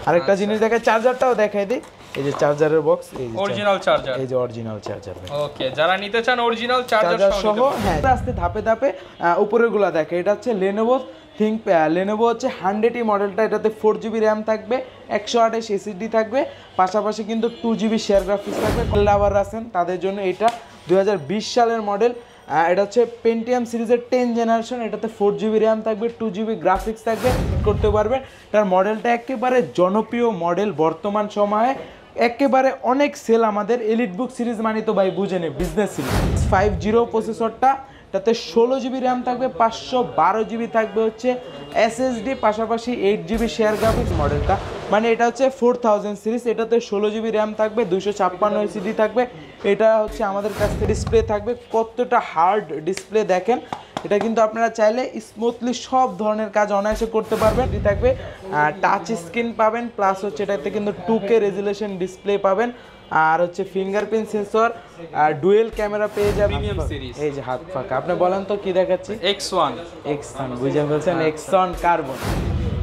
আরেকটা জিনিস দেখাই, চার্জারটাও দেখাই দিই। এই যে চার্জারের বক্স, এই যে অরিজিনাল চার্জার, এই যে অরিজিনাল চার্জার। ওকে, যারা নিতে চান অরিজিনাল চার্জার সহ, হ্যাঁ আস্তে ধাপে ধাপে উপরের গুলা দেখে। এটা হচ্ছে লেনোভো লেনোভো হচ্ছে 100E মডেলটা। এটাতে 4GB র্যাম থাকবে, 128 SSD থাকবে, পাশাপাশি কিন্তু 2GB শেয়ার গ্রাফিক্স থাকবে। লাভার আছেন তাদের জন্য এটা 2020 সালের মডেল। এটা হচ্ছে পেন্টিয়াম সিরিজের 10 জেনারেশন। এটাতে 4GB র্যাম থাকবে, 2GB গ্রাফিক্স থাকবে, করতে পারবেন। তার মডেলটা একেবারে জনপ্রিয় মডেল বর্তমান সময়ে, একেবারে অনেক সেল। আমাদের এলিট বুক সিরিজ মানে তো ভাই বুঝেনি, বিজনেস সিরিজ। 50 প্রসেসরটা, তাতে 16GB র্যাম থাকবে, 512GB থাকবে হচ্ছে SSD, পাশাপাশি 8GB শেয়ার গ্রাফিক্স মডেলটা। মানে এটা হচ্ছে 4000 সিরিজ। এটাতে 16GB র্যাম থাকবে, 256 SSD থাকবে। এটা হচ্ছে আমাদের কাছ থেকে ডিসপ্লে থাকবে, কতটা হার্ড ডিসপ্লে দেখেন। এটা কিন্তু আপনারা চাইলে স্মুথলি সব ধরনের কাজ অনায়াসে করতে পারবেন। এটি থাকবে টাচ স্ক্রিন পাবেন, প্লাস হচ্ছে এটাতে কিন্তু 2K রেজুলেশন ডিসপ্লে পাবেন, আর হচ্ছে ফিঙ্গারপ্রিন্ট সেন্সর, আর ডুয়েল ক্যামেরা পেয়ে যাবেন। এই যে হাত ফাঁকা, আপনি বলেন তো কি দেখাচ্ছি? X1 বুঝে ফেলছেন, X1 কার্বন।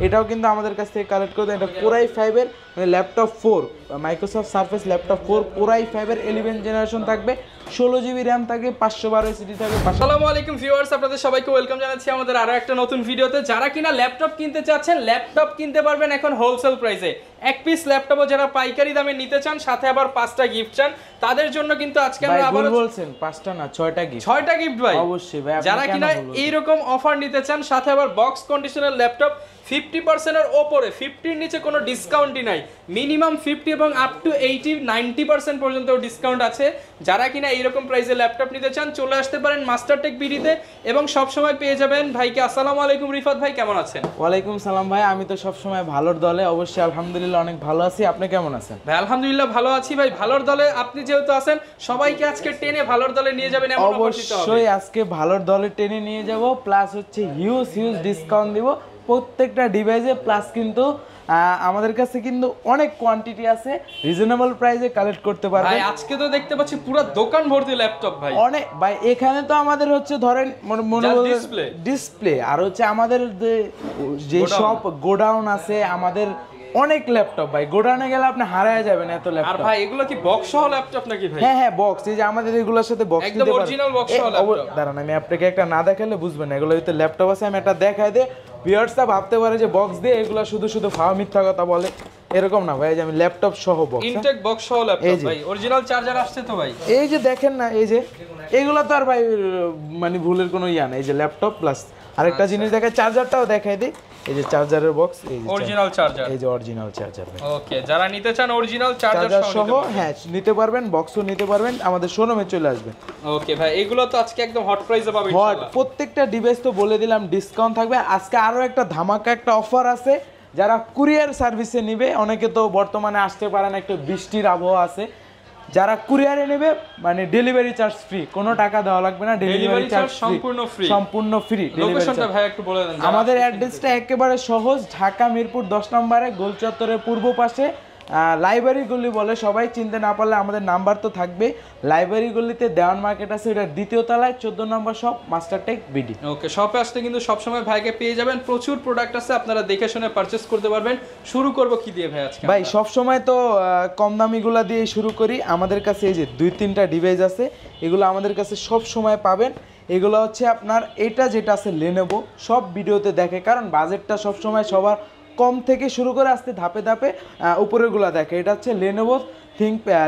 এটাও কিন্তু আমাদের কাছ থেকে কালেক্ট করতে। এটা কোরাই 5 এর মানে laptop 4, Microsoft Surface laptop 4 core i 5 এর 11 জেনারেশন থাকবে, 16GB র্যাম থাকবে, 512 SSD থাকবে। আসসালামু আলাইকুম ভিউয়ার্স, আপনাদের সবাইকে ওয়েলকাম জানাচ্ছি আমাদের আরো একটা নতুন ভিডিওতে। যারা কিনা ল্যাপটপ কিনতে চাচ্ছেন, ল্যাপটপ কিনতে পারবেন এখন হোলসেল প্রাইসে। এক পিস ল্যাপটপও যারা পাইকারি দামে নিতে চান, সাথে আবার 5টা গিফট চান, তাদের জন্য কিন্তু আজকে আমরা আবার বলছেন 5টা না 6টা গিফট। 6টা গিফট ভাই, অবশ্যই ভাই। যারা কিনা এইরকম অফার নিতে চান, সাথে আবার বক্স কন্ডিশনার ল্যাপটপ 50% এর ওপরে, 50 এর নিচে কোনো ডিসকাউন্টই নাই। মিনিমাম 50 এবং আপ টু 80-90% পর্যন্ত ডিসকাউন্ট আছে। যারা কিনা এইরকম প্রাইসে ল্যাপটপ নিতে চান, চলে আসতে পারেন মাস্টারটেক বিডিতে, এবং সব সময় পেয়ে যাবেন ভাইকে। আসসালামু আলাইকুম রিফাত ভাই, কেমন আছেন? ওয়ালাইকুম সালাম ভাই, আমি তো সব সময় ভালোর দলে। অবশ্যই আলহামদুলিল্লাহ অনেক ভালো আছি। আপনি কেমন আছেন? ভাই আলহামদুলিল্লাহ ভালো আছি ভাই। ভালোর দলে আপনি যেহেতু আছেন, সবাইকে আজকে টেনে ভালোর দলে নিয়ে যাবেন এমন অফার দিতে হবে। অবশ্যই আজকে ভালোর দলে টেনে নিয়ে যাব, প্লাস হচ্ছে হিউজ ডিসকাউন্ট দিব প্রত্যেকটা ডিভাইসে। প্লাস কিন্তু আমাদের কাছে কিন্তু অনেক কোয়ান্টিটি আছে, রিজনেবল প্রাইসে কালেক্ট করতে পারবেন। ভাই আজকে তো দেখতে পাচ্ছি পুরো দোকান ভর্তি ল্যাপটপ ভাই। অনেক ভাই, এখানে তো আমাদের হচ্ছে ধরেন ডিসপ্লে, আর হচ্ছে আমাদের যে সব গোডাউন আছে আমাদের অনেক ল্যাপটপ ভাই। গোডাউনে গেলে আপনি হারায় যাবেন এত ল্যাপটপ। আর ভাই এগুলো কি বক্স সহ ল্যাপটপ নাকি ভাই? হ্যাঁ বক্স, এই যে আমাদের এগুলোর সাথে বক্স একদম অরিজিনাল বক্স সহ ল্যাপটপ। দাঁড়ান, আমি আপনাকে একটা না দেখালে বুঝবেন না এগুলোর ভিতরে ল্যাপটপ আছে। আমি একটা দেখাই দে, ভিউয়ার্সরা ভাবতে পারে যে বক্স দিয়ে এগুলো শুধু ফাও মিথ্যা কথা বলে, এরকম না ভাই। যে আমি ল্যাপটপ সহ বক্স, ইনটেক বক্স সহ ল্যাপটপ ভাই। অরিজিনাল চার্জার আসছে তো ভাই। এই যে দেখেন না, এই যে এগুলো তো আর ভাই মানে ভুলের কোনো ইয়া না। এই যে ল্যাপটপ প্লাস আরেকটা জিনিস দেখাই, চার্জারটাও দেখাই দিই। এই যে চার্জারের বক্স, এই যে অরিজিনাল চার্জার, এই যে অরিজিনাল চার্জার। ওকে, যারা নিতে চান অরিজিনাল চার্জার সহ হ্যাঁ নিতে পারবেন, বক্সও নিতে পারবেন, আমাদের শোরুমে চলে আসবেন। ওকে ভাই, এগুলো তো আজকে একদম হট প্রাইসে পাবেন ইনশাআল্লাহ। প্রত্যেকটা ডিভাইস তো বলে দিলাম ডিসকাউন্ট থাকবে। আজকে আরো একটা ধামাকা একটা অফার আছে, যারা কুরিয়ার সার্ভিসে নিবে। অনেকে তো বর্তমানে আসতে পারেন, একটু বৃষ্টির আবহাওয়া আছে, যারা কুরিয়ারে নেবে মানে ডেলিভারি চার্জ ফ্রি, কোনো টাকা দেওয়া লাগবে না। ডেলিভারি চার্জ সম্পূর্ণ ফ্রি। লোকেশনটা ভাই একটু বলে দেন। আমাদের অ্যাড্রেসটা একেবারে সহজ, ঢাকা মিরপুর 10 নম্বরে গোল চত্বরের পূর্ব পাশে লাইব্রেরি গলি বলে, সবাই চিনতে না পারলে আমাদের নাম্বার তো থাকবে। লাইব্রেরি গলিতে দেওয়ান মার্কেট আছে, এটা দ্বিতীয় তলায় 14 নম্বর শপ, মাস্টারটেক বিডি। ওকে, শপে আসতে কিন্তু সবসময় ভাইকে পেয়ে যাবেন। প্রচুর প্রোডাক্ট আছে, আপনারা দেখে শুনে পারচেজ করতে পারবেন। শুরু করব কি দিয়ে ভাই আজকে? ভাই সব সময় তো কম দামিগুলা দিয়ে শুরু করি। আমাদের কাছে এই যে 2-3টা ডিভাইস আছে, এগুলো আমাদের কাছে সব সময় পাবেন। এগুলো হচ্ছে আপনার এটা যেটা আছে লেনোভো, সব ভিডিওতে দেখে, কারণ বাজেটটা সব সময় সবার কম থেকে শুরু করে আসতে ধাপে ধাপে উপরেরগুলো দেখে। এটা হচ্ছে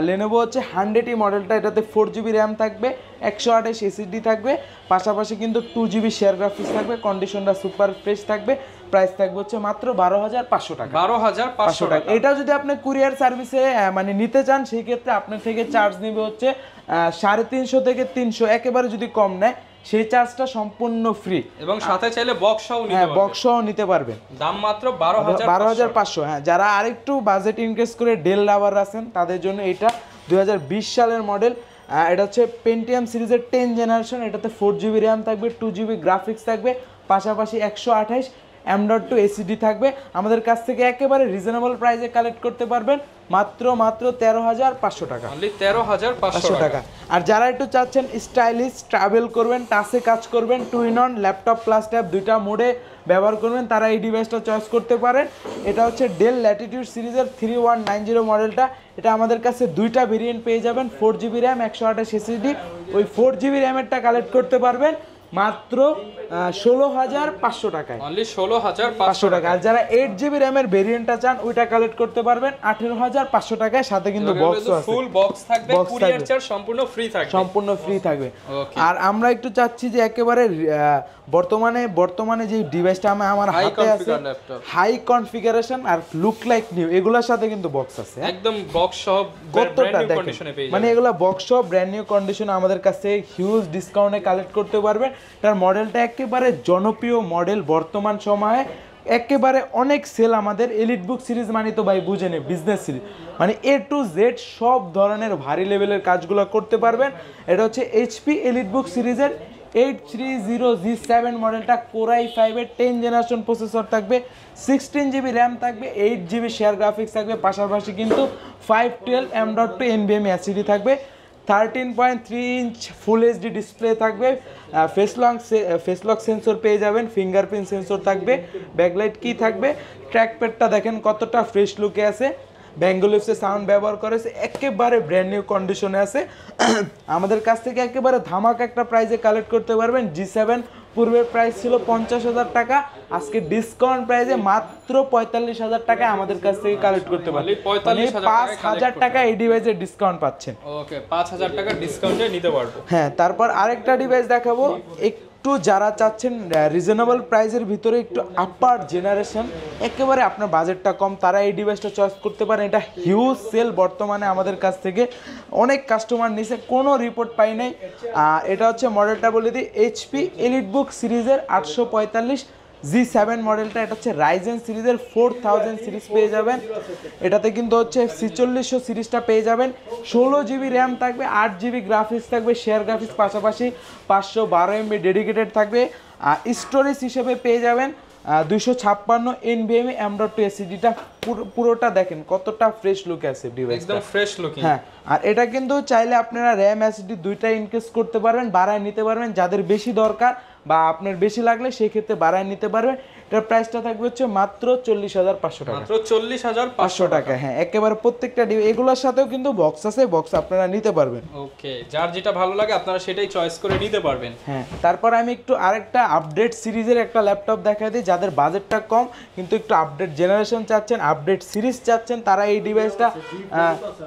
লেনোভো হচ্ছে 100E মডেলটা। এটাতে 4GB র্যাম থাকবে, 128 SSD থাকবে, পাশাপাশি কিন্তু 2GB শেয়ার গ্রাফিক্স থাকবে, কন্ডিশনটা সুপার ফ্রেশ থাকবে। প্রাইস থাকবে হচ্ছে মাত্র 12,500 টাকা। 12,500 টাকা। এটা যদি আপনি কুরিয়ার সার্ভিসে মানে নিতে চান, সেই ক্ষেত্রে আপনার থেকে চার্জ নেবে হচ্ছে 350 থেকে 300, একেবারে যদি কম নেয় সেই চার্জটা সম্পূর্ণ ফ্রি, এবং সাথে চাইলে বক্স সহ নিতে পারবেন। বক্স সহ নিতে পারবেন। দাম মাত্র 12,500। হ্যাঁ, যারা আরেকটু বাজেট ইনক্রিজ করে ডেল লাভার আছেন তাদের জন্য এটা 2020 সালের মডেল। এটা হচ্ছে পেন্টিয়াম সিরিজের 10 জেনারেশন। এটাতে 4GB র্যাম থাকবে, 2GB গ্রাফিক্স থাকবে, পাশাপাশি 128 M.2 এসিডি থাকবে। আমাদের কাছ থেকে একেবারে রিজনেবল প্রাইসে কালেক্ট করতে পারবেন মাত্র 13,500 টাকা, অনলি 13,500 টাকা। আর যারা একটু চাচ্ছেন স্টাইলিশ ট্রাভেল করবেন, টাচে কাজ করবেন, 2-in-1 ল্যাপটপ প্লাস ট্যাব দুইটা মোডে ব্যবহার করবেন, তারা এই ডিভাইসটা চয়েস করতে পারেন। এটা হচ্ছে ডেল ল্যাটিটিউড সিরিজের 3190 মডেলটা। এটা আমাদের কাছে দুইটা ভেরিয়েন্ট পেয়ে যাবেন, 4GB র্যাম 128 SSD। ওই 4GB র্যামেরটা কালেক্ট করতে পারবেন মাত্র 16,500 টাকায়, অনলি 16,500 টাকা। আর যারা 8GB র্যামের ভেরিয়েন্টটা চান ওইটা কালেক্ট করতে পারবেন 18,500 টাকায়, সাথে কিন্তু বক্স আছে, ফুল বক্স থাকবে, কুরিয়ার চার্জ সম্পূর্ণ ফ্রি থাকবে, সম্পূর্ণ ফ্রি থাকবে। আর আমরা একটু চাচ্ছি যে একেবারে বর্তমানে যে ডিভাইসটা আমার হাতে আছে, হাই কনফিগারেশন আর লুক লাইক নিউ, এগুলোর সাথে কিন্তু বক্স আছে, একদম বক্স সহ ব্র্যান্ড নিউ কন্ডিশনে পেয়ে যাবেন। মানে এগুলা বক্স সহ ব্র্যান্ড নিউ কন্ডিশনে আমাদের কাছে হিউজ ডিসকাউন্টে কালেক্ট করতে পারবেন। তার মডেলটা একেবারে জনপ্রিয় মডেল বর্তমান সময়ে, একেবারে অনেক সেল। আমাদের এলিট বুক সিরিজ মানে তো ভাই বুঝেনি, বিজনেস সিরিজ মানে A to Z সব ধরনের ভারী লেভেলের কাজগুলো করতে পারবেন। এটা হচ্ছে এইচপি এলিট বুক সিরিজের 830G7 মডেলটা, Core i5-এর 10 জেনারেশন প্রসেসর থাকবে, 16GB র্যাম থাকবে, 8GB শেয়ার গ্রাফিক্স থাকবে, পাশাপাশি কিন্তু 512 M.2 NVMe এসএসডি থাকবে, 13.3 ইঞ্চ ফুল এইচডি ডিসপ্লে থাকবে, ফেস লক সেন্সর পেয়ে যাবেন, ফিঙ্গারপ্রিন্ট সেন্সর থাকবে, ব্যাকলাইট কি থাকবে, ট্র্যাকপ্যাডটা দেখেন কতটা ফ্রেশ লুকে আছে, ব্যাঙ্গোলিপসে সাউন্ড ব্যবহার করেছে, একেবারে ব্র্যান্ড নিউ কন্ডিশনে আছে। আমাদের কাছ থেকে একেবারে ধামাকা একটা প্রাইসে কালেক্ট করতে পারবেন। G7 পূর্বের প্রাইস ছিল 50,000 টাকা, আজকে ডিসকাউন্ট প্রাইসে মাত্র 45,000 টাকায় আমাদের কাছ থেকে কালেক্ট করতে পারবেন। 5,000 টাকা এই ডিভাইসের ডিসকাউন্ট পাচ্ছেন। ওকে, 5,000 টাকা ডিসকাউন্টে নিতে পারবো। হ্যাঁ, তারপর আরেকটা ডিভাইস দেখাবো, একটু যারা চাচ্ছেন রিজনেবল প্রাইসের ভিতরে একটু আপার জেনারেশন, একেবারে আপনার বাজেটটা কম, তারা এই ডিভাইসটা চয়েস করতে পারেন। এটা হিউজ সেল বর্তমানে আমাদের কাছ থেকে, অনেক কাস্টমার নিছে, কোনো রিপোর্ট পাই নাই। এটা হচ্ছে মডেলটা বলে দিই, এইচপি এলিট বুক সিরিজের 845G7 মডেলটা। এটা হচ্ছে রাইজেন সিরিজের 4000 সিরিজ পেয়ে যাবেন। এটাতে কিন্তু হচ্ছে 4600 সিরিজটা পেয়ে যাবেন, 16GB র্যাম থাকবে, 8GB গ্রাফিক্স থাকবে, শেয়ার গ্রাফিক্স, পাশাপাশি 512 MB ডেডিকেটেড থাকবে। স্টোরেজ হিসেবে পেয়ে যাবেন 256 NVMe M.2 এসএসডিটা। পুরোটা দেখেন কতটা ফ্রেশ লুক আছে ডিভাইসটা, একদম ফ্রেশ লুকিং। হ্যাঁ, আর এটা কিন্তু চাইলে আপনারা র্যাম এসএসডি দুইটাই ইনক্রিজ করতে পারবেন, বাড়ায় নিতে পারবেন, যাদের বেশি দরকার বা আপনার বেশি লাগলে সেই ক্ষেত্রে বাড়ায় নিতে পারবেন। এটার প্রাইসটা থাকবে হচ্ছে মাত্র 40,500 টাকা, মাত্র 40,500 টাকা। হ্যাঁ, একেবারে প্রত্যেকটা এগুলোর সাথেও কিন্তু বক্স আছে, বক্স আপনারা নিতে পারবেন। ওকে, যার যেটা ভালো লাগে আপনারা সেটাই চয়েস করে নিতে পারবেন। হ্যাঁ, তারপর আমি একটু আরেকটা আপডেট সিরিজের একটা ল্যাপটপ দেখাই দিই, যাদের বাজেটটা কম কিন্তু একটু আপডেট জেনারেশন চাচ্ছেন, আপডেট সিরিজ চাচ্ছেন, তারা এই ডিভাইসটা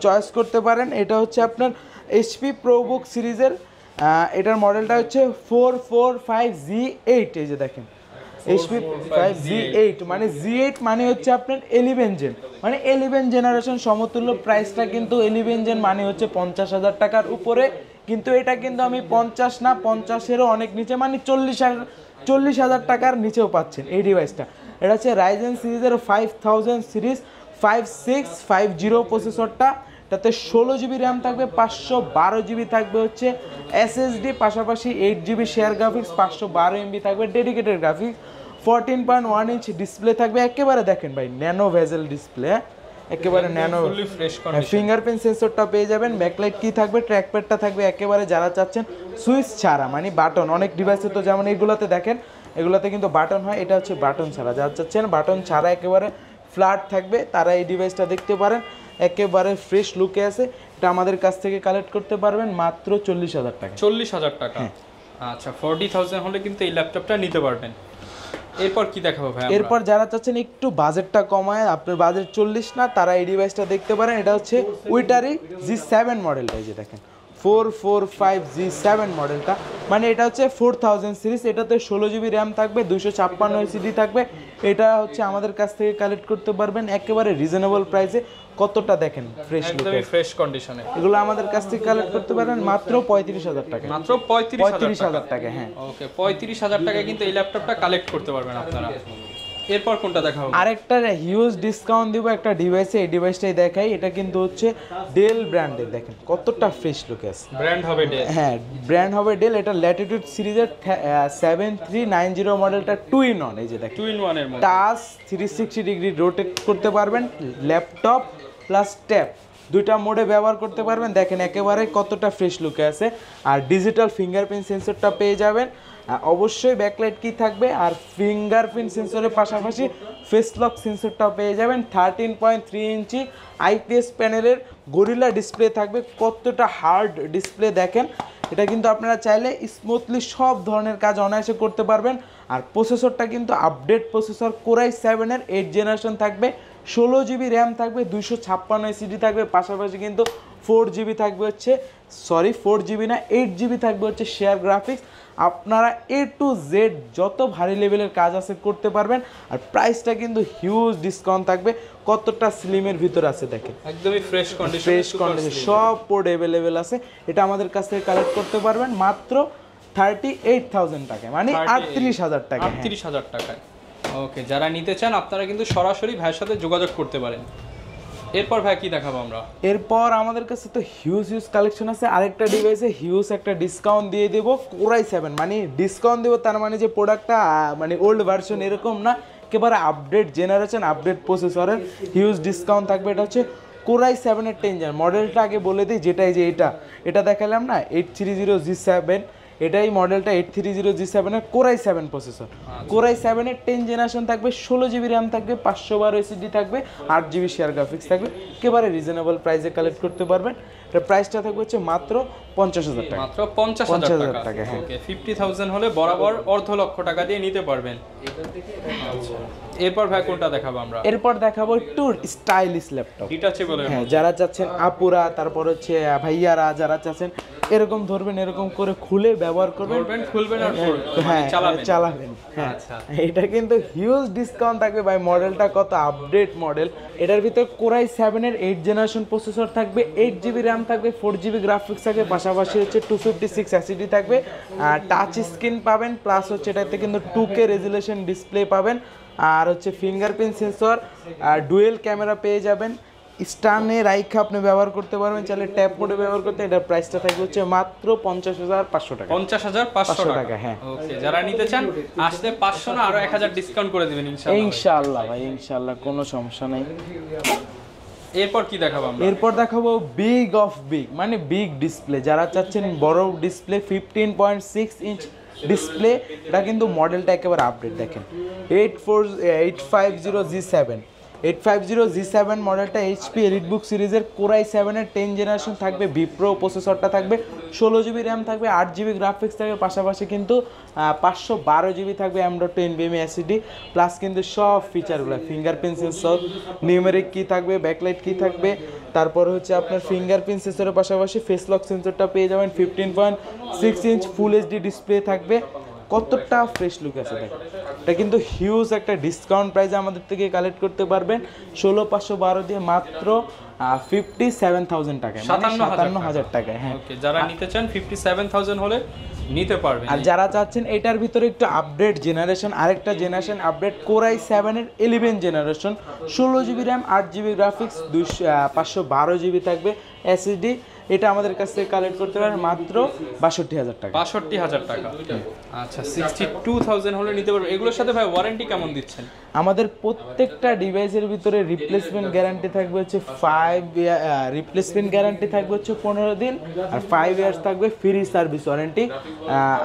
চয়েস করতে পারেন। এটা হচ্ছে আপনার এইচপি প্রোবুক সিরিজের, এটার মডেলটা হচ্ছে 445G8। এই যে দেখেন এইচপি 5G8, মানে G8 মানে হচ্ছে আপনার 11 জেন, মানে 11 জেনারেশন সমতুল্য। প্রাইসটা কিন্তু 11 জেন মানে হচ্ছে 50,000 টাকার উপরে, কিন্তু এটা কিন্তু আমি 50 না, 50-এরও অনেক নিচে, মানে 40,000 টাকার নিচেও পাচ্ছেন এই ডিভাইসটা। এটা হচ্ছে রাইজেন সিরিজের 5000 সিরিজ 5650 প্রসেসরটা। তাতে 16GB র্যাম থাকবে, 512GB থাকবে হচ্ছে এসএসডি, পাশাপাশি 8GB শেয়ার গ্রাফিক্স, 512 MB থাকবে ডেডিকেটেড গ্রাফিক্স, 14.1 ইঞ্চ ডিসপ্লে থাকবে। একেবারে দেখেন ভাই ন্যানো ভেজেল ডিসপ্লে, একেবারে ন্যানো, ফিঙ্গারপ্রিন্ট সেন্সরটা পেয়ে যাবেন, ব্যাকলাইট কি থাকবে, ট্র্যাকপ্যাডটা থাকবে। একেবারে যারা চাচ্ছেন সুইচ ছাড়া, মানে বাটন, অনেক ডিভাইসে তো যেমন এইগুলোতে দেখেন এগুলোতে কিন্তু বাটন হয়, এটা হচ্ছে বাটন ছাড়া। যারা চাচ্ছেন বাটন ছাড়া একেবারে ফ্ল্যাট থাকবে, তারা এই ডিভাইসটা দেখতে পারেন, একেবারে ফ্রেশ লুকে আছে। এটা আমাদের কাছ থেকে কালেক্ট করতে পারবেন মাত্র 40,000 টাকা। 40,000 টাকা, আচ্ছা 40,000 হলে কিন্তু এই ল্যাপটপটা নিতে পারবেন। এরপর কি দেখাবো ভাই? এরপর যারা চাচ্ছেন একটু বাজেটটা কমায়, আপনার বাজেট 40 না, তারা এই ডিভাইসটা দেখতে পারেন। এটা হচ্ছে উইটারি G7 মডেলটা, এই যে দেখেন 445G7 মডেলটা, মানে এটা হচ্ছে 4000 সিরিজ। এটাতে 16GB র্যাম থাকবে, 256 এসএসডি থাকবে। এটা হচ্ছে আমাদের কাছ থেকে কালেক্ট করতে পারবেন একেবারে রিজনেবল প্রাইসে। কতটা দেখেন ফ্রেশ লুক, একদমই ফ্রেশ কন্ডিশনে। এগুলো আমাদের কাছ থেকে কালেক্ট করতে পারবেন মাত্র 35,000 টাকা, মাত্র 35,000 টাকা। হ্যাঁ, ওকে, 35,000 টাকায় কিন্তু এই ল্যাপটপটা কালেক্ট করতে পারবেন আপনারা। এরপর কোনটা দেখাবো? আরেকটা হিউজ ডিসকাউন্ট দিব একটা ডিভাইসে, এই ডিভাইসটাই দেখাই। এটা কিন্তু হচ্ছে ডেল ব্র্যান্ডের, দেখেন কতটা ফ্রেশ লুক আছে। ব্র্যান্ড হবে ডেল। হ্যাঁ ব্র্যান্ড হবে ডেল। এটা ল্যাটিটিউড সিরিজের 7390 মডেলটা 2 in 1। এই যে দেখেন 2 in 1 এর মধ্যে টাচ 360 ডিগ্রি রোটেট করতে পারবেন, ল্যাপটপ প্লাস ট্যাব দুইটা মোডে ব্যবহার করতে পারবেন। দেখেন একেবারে কতটা ফ্রেশ লুকে আছে। আর ডিজিটাল ফিঙ্গারপ্রিন্ট সেন্সরটা পেয়ে যাবেন। অবশ্যই ব্যাকলাইট কি থাকবে, আর ফিঙ্গারপ্রিন্ট সেন্সরের পাশাপাশি ফেস লক সেন্সরটাও পেয়ে যাবেন। 13.3 ইঞ্চি আইপিএস প্যানেলের গরিলা ডিসপ্লে থাকবে। কতটা হার্ড ডিসপ্লে দেখেন। এটা কিন্তু আপনারা চাইলে স্মুথলি সব ধরনের কাজ অনায়াসে করতে পারবেন। আর প্রসেসরটা কিন্তু আপডেট প্রসেসর, কোরাই 7-এর 8 জেনারেশন থাকবে, 16 জিবি র্যাম থাকবে, 256 এসিডি থাকবে, পাশাপাশি কিন্তু 4 জিবি থাকবে হচ্ছে 4 জিবি না 8 জিবি থাকবে হচ্ছে শেয়ার গ্রাফিক্স। আপনারা A to Z যত ভারী লেভেলের কাজ আছে করতে পারবেন। আর প্রাইসটা কিন্তু হিউজ ডিসকাউন্ট থাকবে। কতটা স্লিমের ভিতর আছে দেখেন, একদমই ফ্রেশ কন্ডিশন, ফ্রেশ কন্ডিশন, সব পোর্ট অ্যাভেলেবেল আছে। এটা আমাদের কাছ থেকে কালেক্ট করতে পারবেন মাত্র 38,000 টাকায়, মানে 38,000 টাকা। 38,000 টাকায়। ওকে, যারা নিতে চান আপনারা কিন্তু সরাসরি ভাইয়ের সাথে যোগাযোগ করতে পারেন। এরপর ভাই কি দেখাবো আমরা? এরপর আমাদের কাছে তো হিউজ কালেকশন আছে। আরেকটা ডিভাইসে হিউজ একটা ডিসকাউন্ট দিয়ে দেবো, কোরাই 7। মানে ডিসকাউন্ট দেবো তার মানে যে প্রোডাক্টটা মানে ওল্ড ভার্সন এরকম না, একেবারে আপডেট জেনারেশন, আপডেট প্রসেসরের হিউজ ডিসকাউন্ট থাকবে। এটা হচ্ছে কোরাই 7-এর 10 জেন মডেলটা আগে বলে দিই, যেটাই যে এটা দেখালাম না 830G7, এটাই মডেলটা 830G7-এর কোরাই 7 প্রসেসর। কোরাই 7-এর 10 জেনারেশন থাকবে, 16 জিবি র্যাম থাকবে, 512 এসিডি থাকবে, 8 জিবি শেয়ার গ্রাফিক্স থাকবে। একেবারে রিজনেবল প্রাইসে কালেক্ট করতে পারবেন। এটার প্রাইসটা থাকবে হচ্ছে মাত্র 50,000 টাকা। মাত্র 50,000 টাকা। হ্যাঁ। ওকে, 50,000 হলে বরাবর অর্ধ লক্ষ টাকা দিয়ে নিতে পারবেন। এরপর ভাই কোনটা দেখাবো আমরা? এরপর দেখাবো একটু স্টাইলিশ ল্যাপটপ, ডিটাচেবল। হ্যাঁ যারা চাচ্ছেন আপুরা, তারপর হচ্ছে ভাইয়ারা যারা চাচ্ছেন এরকম ধরবেন, এরকম করে খুলে ব্যবহার করবেন, খুলবেন আর হ্যাঁ চালাবেন। হ্যাঁ আচ্ছা, এটা কিন্তু হিউজ ডিসকাউন্ট থাকবে ভাই। মডেলটা কত আপডেট মডেল। এটার ভিতরে কোরাই 7-এর 8 জেনারেশন প্রসেসর থাকবে, 8 জিবি র্যাম থাকবে, 4 জিবি গ্রাফিক্স থাকবে, পাশাপাশি হচ্ছে 256 এসিডি থাকবে, টাচ স্ক্রিন পাবেন, প্লাস হচ্ছে এটাতে কিন্তু 2K রেজুলেশন ডিসপ্লে পাবেন, আর হচ্ছে ফিঙ্গারপ্রিন্ট সেন্সর, ডুয়েল ক্যামেরা পেয়ে যাবেন। স্টানে রাইখা আপনি ব্যবহার করতে পারবেন, চাইলে ট্যাপ মোডে ব্যবহার করতে। এটার প্রাইসটা থাকবে হচ্ছে মাত্র 50,500 টাকা। 50,500 টাকা, হ্যাঁ। ওকে, যারা নিতে চান আসলে 500 না আরো 1000 ডিসকাউন্ট করে দিবেন ইনশাআল্লাহ। ইনশাআল্লাহ ভাই, ইনশাআল্লাহ, কোনো সমস্যা নাই। এরপর কি দেখাবো আমরা? এরপর দেখাবো বিগ অফ বিগ, মানে বিগ ডিসপ্লে। যারা চাচ্ছেন বড় ডিসপ্লে, 15.6 ইঞ্চ ডিসপ্লে, এটা কিন্তু মডেলটা একেবারে আপডেট। দেখেন 850G7 মডেলটা এইচপি এলিটবুক সিরিজের কোরাই 7-এর 10 জেনারেশন থাকবে, বিপ্রো প্রসেসরটা থাকবে, 16 জিবি র্যাম থাকবে, 8 জিবি গ্রাফিক্স থাকবে, পাশাপাশি কিন্তু 512 জিবি থাকবে M.2 NVMe এসিডি, প্লাস কিন্তু সব ফিচারগুলো ফিঙ্গারপ্রিন্ট সেন্সর, নিউমেরিক কি থাকবে, ব্যাকলাইট কি থাকবে, তারপর হচ্ছে আপনার ফিঙ্গারপ্রিন্ট সেন্সরের পাশাপাশি ফেস লক সেন্সরটা পেয়ে যাবেন, 15.6 ইঞ্চ ফুল এইচডি ডিসপ্লে থাকবে। কতটা ফ্রেশ লুক আছে দেখেন। এটা কিন্তু হিউজ একটা ডিসকাউন্ট প্রাইসে আমাদের থেকে কালেক্ট করতে পারবেন 16,512 দিয়ে মাত্র 57,000 টাকায়, 57,000 টাকায়। হ্যাঁ, ওকে, যারা নিতে চান 57,000 হলে নিতে পারবেন। আর যারা চাচ্ছেন এটার ভিতরে একটু আপডেট জেনারেশন, আরেকটা জেনারেশন আপডেট, কোরাই 7-এর 11 generation, 16 GB RAM, 8 GB graphics, 512 GB থাকবে এসএসডি, এটা আমাদের কাছ থেকে কালেক্ট করতে পারেন মাত্র 62,000 টাকা। 62,000 টাকা। আচ্ছা, 62,000 হলে নিতে পারবেন। এগুলোর সাথে ভাই ওয়ারেন্টি কেমন দিচ্ছেন? আমাদের প্রত্যেকটা ডিভাইসের ভিতরে রিপ্লেসমেন্ট গ্যারান্টি থাকবে হচ্ছে 5 রিপ্লেসমেন্ট গ্যারান্টি থাকবে হচ্ছে 15 দিন, আর 5 ইয়ার্স থাকবে ফ্রি সার্ভিস ওয়ারেন্টি,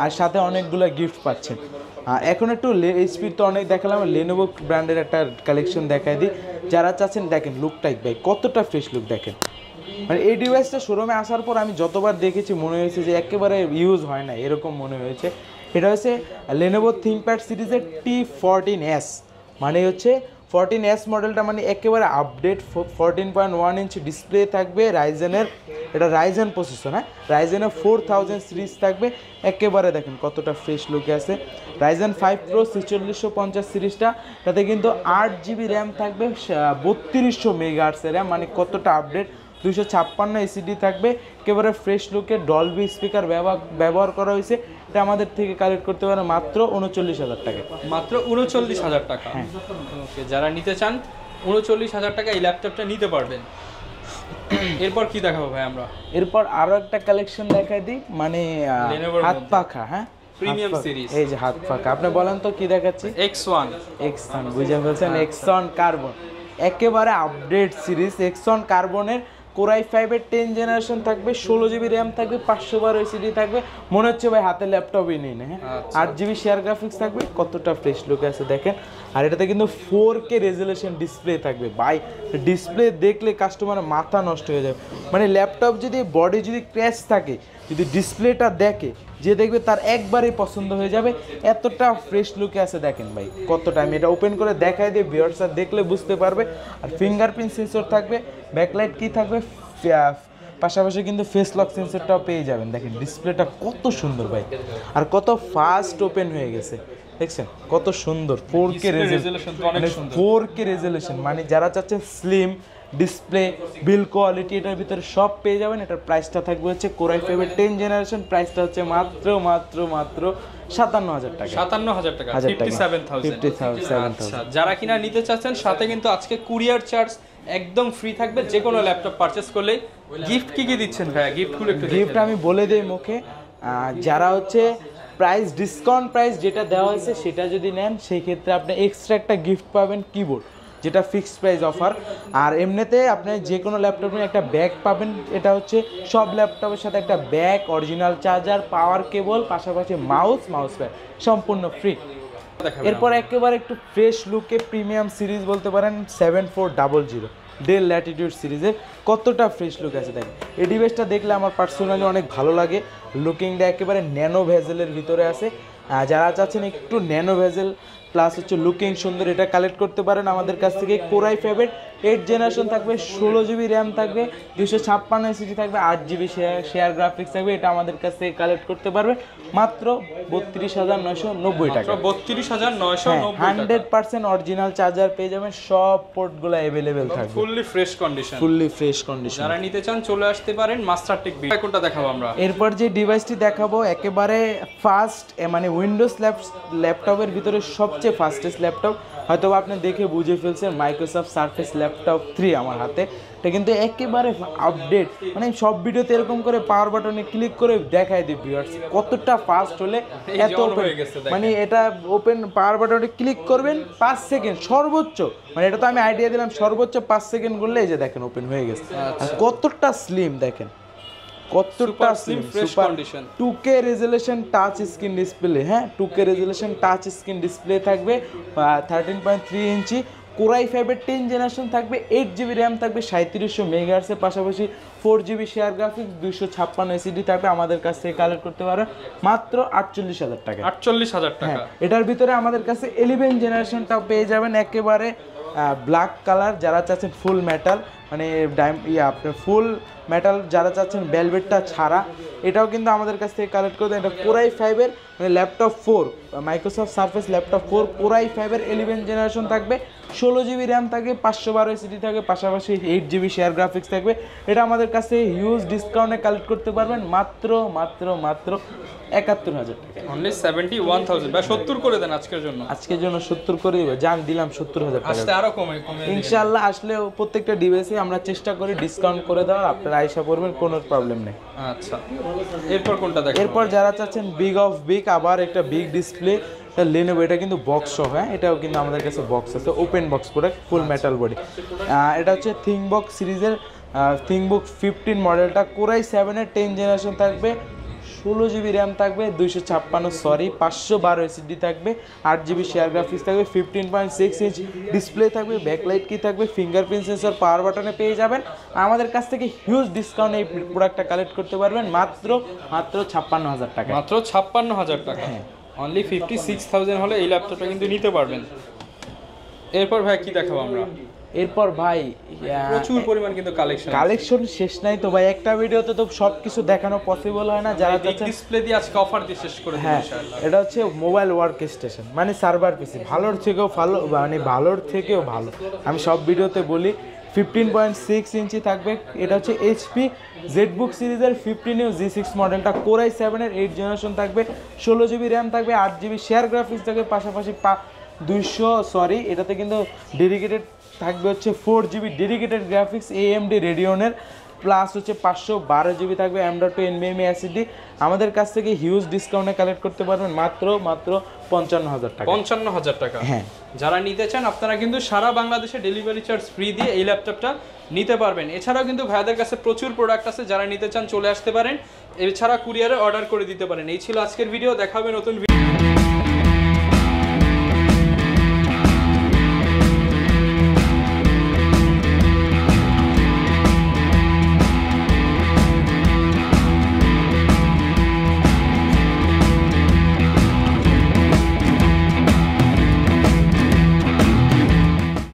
আর সাথে অনেকগুলো গিফট পাচ্ছেন। এখন একটু এইচপি তো অনেক দেখালাম, লেনোভো ব্র্যান্ডের একটা কালেকশন দেখাই দিই। যারা চাচ্ছেন দেখেন লুকটাই ভাই কতটা ফ্রেশ লুক দেখেন। মানে এই ডিভাইসটা শোরুমে আসার পর আমি যতবার দেখেছি মনে হয়েছে যে একেবারে ইউজ হয় না, এরকম মনে হয়েছে। এটা হচ্ছে লেনোভো থিংকপ্যাড সিরিজের T14s, মানে হচ্ছে 14s মডেলটা, মানে একেবারে আপডেট 14.1 ইঞ্চ ডিসপ্লে থাকবে রাইজেনের, এটা রাইজেন প্রসেসর, হ্যাঁ রাইজেনের 4000 সিরিজ থাকবে। একেবারে দেখেন কতটা ফ্রেশ লুকে আছে। রাইজেন 5 প্রো 4650 সিরিজটা, তাতে কিন্তু 8 জিবি র্যাম থাকবে, 3200 মেগাহার্টজ র্যাম, মানে কতটা আপডেট। 256 এসিডি থাকবে, একেবারে ফ্রেশ লুকে ডলবি স্পিকার ব্যবহার করা হয়েছে। এটা আমাদের থেকে কালেক্ট করতে পারে মাত্র 39,000 টাকা। মাত্র 39,000 টাকা। ওকে, যারা নিতে চান 39,000 টাকা এই ল্যাপটপটা নিতে পারবেন। এরপর কি দেখাবো ভাই আমরা? এরপর আরো একটা কালেকশন দেখাই দিই, মানে হাত পাখা। হ্যাঁ, প্রিমিয়াম সিরিজ। এই যে হাত পাখা, আপনি বলেন তো কি দেখাচ্ছি? X1 বুঝে ফেলছেন, X1 কার্বন, একেবারে আপডেট সিরিজ। X1 কার্বনের কোরাই 5-এর 10 জেনারেশন থাকবে, 16 জিবি র্যাম থাকবে, 512 এসিডি থাকবে। মনে হচ্ছে ভাই হাতে ল্যাপটপই নেই না। হ্যাঁ, 8 জিবি শেয়ার গ্রাফিক্স থাকবে, কতটা ফ্রেশ লুক আছে দেখেন। আর এটাতে কিন্তু 4K রেজুলেশন ডিসপ্লে থাকবে ভাই, ডিসপ্লে দেখলে কাস্টমারের মাথা নষ্ট হয়ে যাবে। মানে ল্যাপটপ যদি বডি যদি ক্র্যাশ থাকে, যদি ডিসপ্লেটা দেখে, যে দেখবে তার একবারেই পছন্দ হয়ে যাবে, এতটা ফ্রেশ লুকে আছে দেখেন ভাই। কতটা আমি এটা ওপেন করে দেখাই দিই, ভিউয়ার্সরা দেখলে বুঝতে পারবে। আর ফিঙ্গারপ্রিন্ট সেন্সর থাকবে, ব্যাকলাইট কি থাকবে, পাশাপাশি কিন্তু ফেস লক সেন্সরটাও পেয়ে যাবেন। দেখেন ডিসপ্লেটা কত সুন্দর ভাই, আর কত ফাস্ট ওপেন হয়ে গেছে, দেখছেন কত সুন্দর। 4K রেজুলেশন, 4K রেজুলেশন, মানে যারা চাচ্ছেন স্লিম ডিসপ্লে, বিল কোয়ালিটি, এটার ভিতরে সব পেয়ে যাবেন। এটার প্রাইসটা থাকবে হচ্ছে কোরাই 5-এর 10 জেনারেশন, প্রাইসটা হচ্ছে মাত্র 57,000 টাকা। 57,000 টাকা, 57,000। আচ্ছা, যারা কিনা নিতে চাচ্ছেন, সাথে কিন্তু আজকে কুরিয়ার চার্জ একদম ফ্রি থাকবে যে কোনো ল্যাপটপ পারচেজ করলে। গিফট কি কি দিচ্ছেন ভাইয়া? গিফটগুলো একটু গিফট আমি বলে দেই মুখে, যারা হচ্ছে প্রাইস ডিসকাউন্ট প্রাইস যেটা দেওয়া হয়েছে সেটা যদি নেন, সেই ক্ষেত্রে আপনি এক্সট্রা একটা গিফট পাবেন, কিবোর্ড, যেটা ফিক্সড প্রাইস অফার। আর এমনিতে আপনি যে কোনো ল্যাপটপে একটা ব্যাগ পাবেন, এটা হচ্ছে সব ল্যাপটপের সাথে একটা ব্যাগ, অরিজিনাল চার্জার, পাওয়ার কেবল, পাশাপাশি মাউস প্যাড সম্পূর্ণ ফ্রি। এরপর একেবারে একটু ফ্রেশ লুকে প্রিমিয়াম সিরিজ বলতে পারেন 7400 ডেল ল্যাটিটিউড সিরিজের, কতটা ফ্রেশ লুক আছে দেখেন। এই ডিভাইসটা দেখলে আমার পার্সোনালি অনেক ভালো লাগে, লুকিংটা একেবারে ন্যানো ভেজেলের ভিতরে আছে। যারা চাচ্ছেন একটু ন্যানো ভেজেল প্লাস হচ্ছে লুকিং সুন্দর, এটা কালেক্ট করতে পারেন আমাদের কাছ থেকে। কোরাই 5-এর 8 জেনারেশন থাকবে, 16 জিবি র্যাম থাকবে, 256 এসিডি থাকবে, 8 জিবি শেয়ার গ্রাফিক্স থাকবে। এটা আমাদের কাছ থেকে কালেক্ট করতে পারবে মাত্র 32,990 টাকা। 32,990 টাকা। 100% অরিজিনাল চার্জার পেয়ে যাবেন, সব পোর্টগুলো অ্যাভেলেবেল থাকবে, ফুললি ফ্রেশ কন্ডিশন। যারা নিতে চান চলে আসতে পারেন মাস্টারটেক বি। কোনটা দেখাবো আমরা? এরপর যে ডিভাইসটি দেখাবো একেবারে ফাস্ট, মানে উইন্ডোজ ল্যাপটপের ভিতরে সবচেয়ে ফাস্টেস্ট ল্যাপটপ। হয়তো আপনি দেখে বুঝে ফেলছেন, মাইক্রোসফট সারফেস ল্যাপটপ 3 আমার হাতে। এটা কিন্তু একেবারে আপডেট, মানে সব ভিডিওতে এরকম করে পাওয়ার বাটনে ক্লিক করে দেখায় দিই ভিউয়ার্স কতটা ফাস্ট হলে এত ওপেন। মানে এটা ওপেন পাওয়ার বাটনে ক্লিক করবেন 5 সেকেন্ড সর্বোচ্চ, মানে এটা তো আমি আইডিয়া দিলাম, সর্বোচ্চ 5 সেকেন্ড করলে এই যে দেখেন ওপেন হয়ে গেছে। আর কতটা স্লিম দেখেন, কতটা slim, fresh condition. 2K resolution touch screen display. হ্যাঁ, 2K resolution touch screen display থাকবে, 13.3 ইঞ্চি। কোরাই 5-এর 10 জেনারেশন থাকবে, 8 জিবি র্যাম থাকবে, 3700 মেগাহার্টজের, পাশাপাশি 4 জিবি শেয়ার গ্রাফিক্স, 256 এসিডি থাকবে। আমাদের কাছ থেকে কালেক্ট করতে পারেন মাত্র 48,000 টাকা। 48,000 টাকা। এটার ভিতরে আমাদের কাছে 11 জেনারেশনটাও পেয়ে যাবেন, একেবারে ব্ল্যাক কালার। যারা চাচ্ছেন ফুল মেটাল, মানে আপনার ফুল মেটাল যারা চাচ্ছেন ভেলভেটটা ছাড়া, এটাও কিন্তু আমাদের কাছ থেকে কালেক্ট করতে। এটা কোরাই 5-এর মানে laptop 4, Microsoft Surface laptop 4 core i 5-এর 11 জেনারেশন থাকবে, 16 জিবি র্যাম থাকবে, 512 এসিডি থাকবে, পাশাপাশি 8 জিবি শেয়ার গ্রাফিক্স থাকবে। এটা আমাদের কাছে হিউজ ডিসকাউন্টে কালেক্ট করতে পারবেন মাত্র 71,000 টাকা। অনলি 71,000 বা 70 করে দেন আজকের জন্য। আজকের জন্য 70 করে দিব, জান দিলাম 70,000 টাকা। আস্তে আরো কমে ইনশাআল্লাহ আসলে প্রত্যেকটা ডিভাইসে আমরা চেষ্টা করি ডিসকাউন্ট করে দেওয়ার, আপনারা আইসা পড়বেন, কোনো প্রবলেম নেই। আচ্ছা, এরপর কোনটা দেখেন? এরপর যারা চাচ্ছেন বিগ অফ বিগ, আবার একটা বিগ ডিসপ্লে, লেনোভো, এটা কিন্তু বক্স সহ। হ্যাঁ, এটাও কিন্তু আমাদের কাছে বক্স আছে, ওপেন বক্স প্রোডাক্ট, ফুল মেটাল বডি। এটা হচ্ছে থিংবুক সিরিজের থিংবুক 15 মডেলটা, কোরাই 7-এর 10 জেনারেশন থাকবে, 16 জিবি র্যাম থাকবে, 512 এসিডি থাকবে, 8 জিবি শেয়ার গ্রাফিক্স থাকবে, 15.6 ইঞ্চ ডিসপ্লে থাকবে, ব্যাকলাইট কি থাকবে, ফিঙ্গারপ্রিন্ট সেন্সর, পাওয়ার বাটনে পেয়ে যাবেন। আমাদের কাছ থেকে হিউজ ডিসকাউন্ট এই প্রোডাক্টটা কালেক্ট করতে পারবেন মাত্র 56,000 টাকা। মাত্র 56,000 টাকা। অনলি 56,000 হলে এই ল্যাপটপটা কিন্তু নিতে পারবেন। এরপর ভাই কি দেখাবো আমরা? এরপর ভাই প্রচুর পরিমাণ কিন্তু কালেকশন শেষ নাই তো ভাই, একটা ভিডিওতে তো সব কিছু দেখানো পসিবল হয় না। যারা চাচ্ছেন ডিসপ্লে দিয়ে আজকে অফার দিয়ে শেষ করে দিই ইনশাআল্লাহ। এটা হচ্ছে মোবাইল ওয়ার্ক স্টেশন, মানে সার্ভার পিসি, ভালোর থেকেও ভালো, মানে ভালোর থেকেও ভালো। আমি সব ভিডিওতে বলি 15.6 ইঞ্চি থাকবে। এটা হচ্ছে এইচপি জেডবুক সিরিজের 15U G6 মডেলটা, কোরাই 7-এর 8 জেনারেশন থাকবে, 16 জিবি র্যাম থাকবে, 8 জিবি শেয়ার গ্রাফিক্স থাকবে, পাশাপাশি এটাতে কিন্তু ডেডিকেটেড থাকবে হচ্ছে 4 জিবি ডেডিকেটেড গ্রাফিক্স AMD রেডিয়নের, প্লাস হচ্ছে 512 জিবি থাকবে M.2 NVMe SSD। আমাদের কাছ থেকে হিউজ ডিসকাউন্টে কালেক্ট করতে পারবেন মাত্র 55,000 টাকা। 55,000 টাকা। হ্যাঁ, যারা নিতে চান আপনারা কিন্তু সারা বাংলাদেশে ডেলিভারি চার্জ ফ্রি দিয়ে এই ল্যাপটপটা নিতে পারবেন। এছাড়াও কিন্তু ভাইয়াদের কাছে প্রচুর প্রোডাক্ট আছে, যারা নিতে চান চলে আসতে পারেন, এছাড়া কুরিয়ারে অর্ডার করে দিতে পারেন। এই ছিল আজকের ভিডিও, দেখা হবে নতুন ভিডিও।